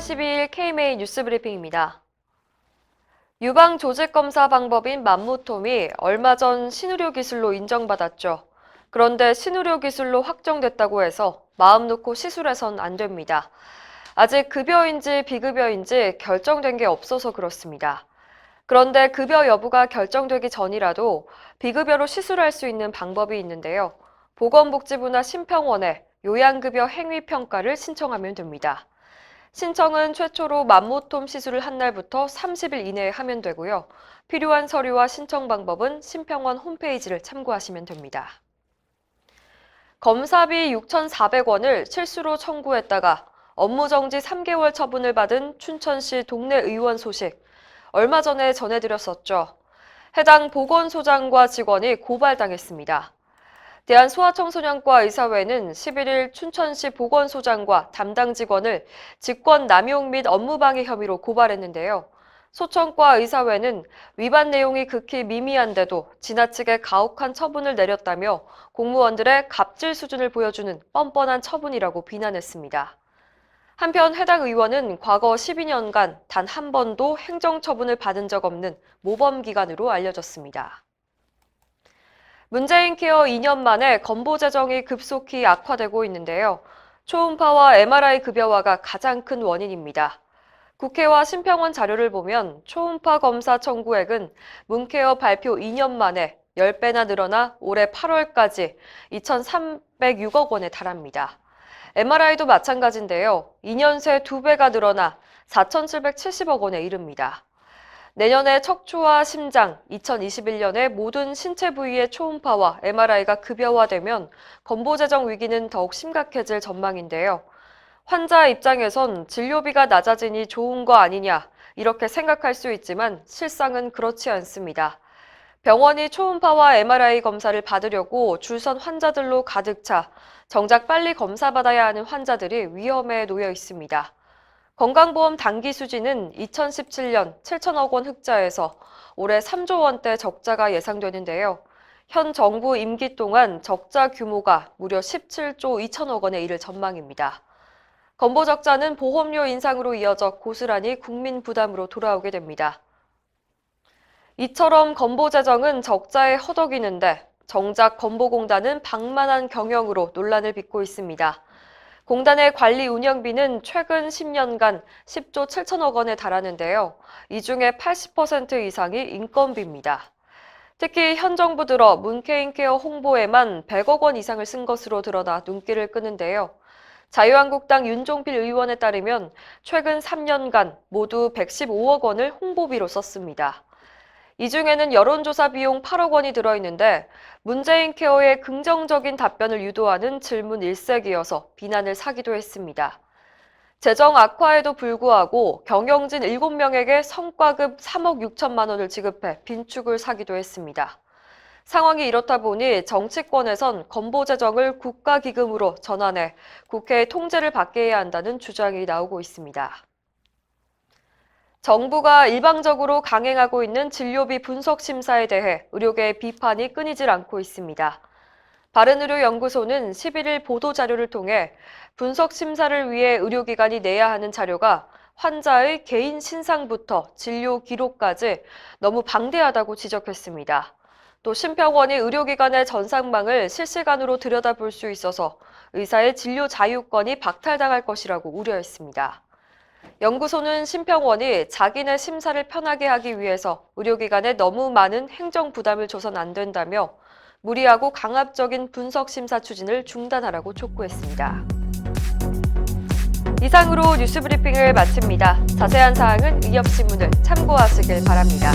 12일 KMA 뉴스브리핑입니다. 유방조직검사 방법인 맘모톰이 얼마 전 신의료 기술로 인정받았죠. 그런데 신의료 기술로 확정됐다고 해서 마음 놓고 시술해선 안 됩니다. 아직 급여인지 비급여인지 결정된 게 없어서 그렇습니다. 그런데 급여 여부가 결정되기 전이라도 비급여로 시술할 수 있는 방법이 있는데요. 보건복지부나 심평원에 요양급여 행위평가를 신청하면 됩니다. 신청은 최초로 맘모톰 시술을 한 날부터 30일 이내에 하면 되고요. 필요한 서류와 신청 방법은 심평원 홈페이지를 참고하시면 됩니다. 검사비 6,400원을 실수로 청구했다가 업무정지 3개월 처분을 받은 춘천시 동네 의원 소식 얼마 전에 전해드렸었죠. 해당 보건소장과 직원이 고발당했습니다. 대한소아청소년과 의사회는 11일 춘천시 보건소장과 담당 직원을 직권 남용 및 업무방해 혐의로 고발했는데요. 소청과 의사회는 위반 내용이 극히 미미한데도 지나치게 가혹한 처분을 내렸다며 공무원들의 갑질 수준을 보여주는 뻔뻔한 처분이라고 비난했습니다. 한편 해당 의원은 과거 12년간 단 한 번도 행정처분을 받은 적 없는 모범기관으로 알려졌습니다. 문재인 케어 2년 만에 건보 재정이 급속히 악화되고 있는데요. 초음파와 MRI 급여화가 가장 큰 원인입니다. 국회와 심평원 자료를 보면 초음파 검사 청구액은 문케어 발표 2년 만에 10배나 늘어나 올해 8월까지 2,306억 원에 달합니다. MRI도 마찬가지인데요. 2년 새 2배가 늘어나 4,770억 원에 이릅니다. 내년에 척추와 심장, 2021년에 모든 신체 부위의 초음파와 MRI가 급여화되면 건보 재정 위기는 더욱 심각해질 전망인데요. 환자 입장에선 진료비가 낮아지니 좋은 거 아니냐 이렇게 생각할 수 있지만 실상은 그렇지 않습니다. 병원이 초음파와 MRI 검사를 받으려고 줄선 환자들로 가득 차 정작 빨리 검사받아야 하는 환자들이 위험에 놓여 있습니다. 건강보험 단기 수지는 2017년 7천억 원 흑자에서 올해 3조 원대 적자가 예상되는데요. 현 정부 임기 동안 적자 규모가 무려 17조 2천억 원에 이를 전망입니다. 건보 적자는 보험료 인상으로 이어져 고스란히 국민 부담으로 돌아오게 됩니다. 이처럼 건보 재정은 적자에 허덕이는데 정작 건보공단은 방만한 경영으로 논란을 빚고 있습니다. 공단의 관리 운영비는 최근 10년간 10조 7천억 원에 달하는데요. 이 중에 80% 이상이 인건비입니다. 특히 현 정부 들어 문케인 케어 홍보에만 100억 원 이상을 쓴 것으로 드러나 눈길을 끄는데요. 자유한국당 윤종필 의원에 따르면 최근 3년간 모두 115억 원을 홍보비로 썼습니다. 이 중에는 여론조사 비용 8억 원이 들어있는데 문재인 케어의 긍정적인 답변을 유도하는 질문 일색이어서 비난을 사기도 했습니다. 재정 악화에도 불구하고 경영진 7명에게 성과급 3억 6천만 원을 지급해 빈축을 사기도 했습니다. 상황이 이렇다 보니 정치권에선 건보 재정을 국가기금으로 전환해 국회의 통제를 받게 해야 한다는 주장이 나오고 있습니다. 정부가 일방적으로 강행하고 있는 진료비 분석 심사에 대해 의료계의 비판이 끊이질 않고 있습니다. 바른의료연구소는 11일 보도자료를 통해 분석 심사를 위해 의료기관이 내야 하는 자료가 환자의 개인 신상부터 진료 기록까지 너무 방대하다고 지적했습니다. 또 심평원이 의료기관의 전산망을 실시간으로 들여다볼 수 있어서 의사의 진료 자유권이 박탈당할 것이라고 우려했습니다. 연구소는 심평원이 자기네 심사를 편하게 하기 위해서 의료기관에 너무 많은 행정 부담을 줘선 안 된다며 무리하고 강압적인 분석 심사 추진을 중단하라고 촉구했습니다. 이상으로 뉴스브리핑을 마칩니다. 자세한 사항은 의협신문을 참고하시길 바랍니다.